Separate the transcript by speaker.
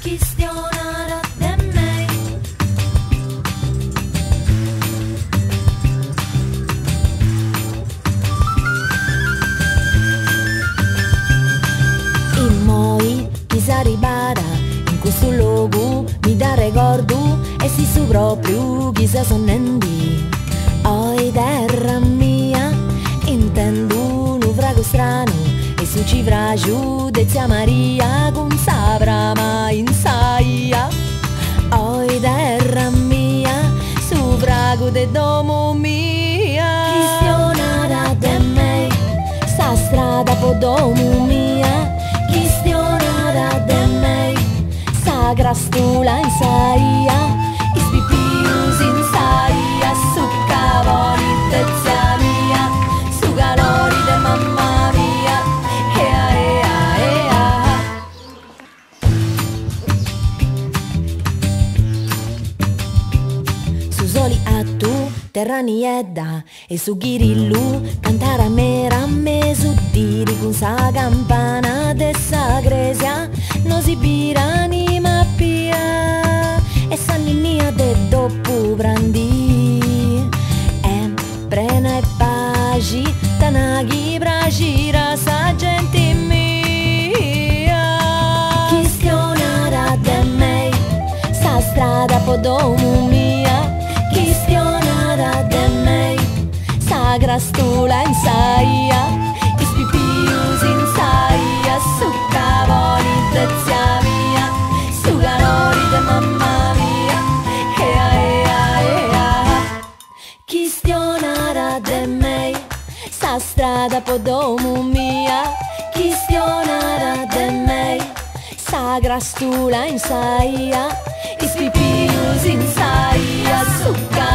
Speaker 1: Questionara de me. E moi mi sa ribara in questo luogo mi dà ricordo e si su proprio chissà sonnendi. Oi terra mia intendo un uvrago strano e su ci vraggio de zia Maria con saprà mai insaia. Oi terra mia su vrago de domo mia. Questionara de me sta strada po domo mia. Questionara de me sta grastula insaia. Ispipius insaia su cavoli de zia mia, su calori de mamma mia. Ea ea ea. Su soli a tu terra niedda e su ghirillu cantare a me su diri con sa campana de sa gresia no si birani ma pia e sa ninnia de dopo brandi e prena e pagi tanaghi bragira sa gente mia. Questionara de me sa strada po domo mia. Questionara de me sa grastula insaia. Ispipius insaia su cavoli de zia mia, su calori de mamma mia. Ea ea ea. Questionara de me sa strada po domo mia. Questionara de me sa grastula insaia. Ispipius insaia su calori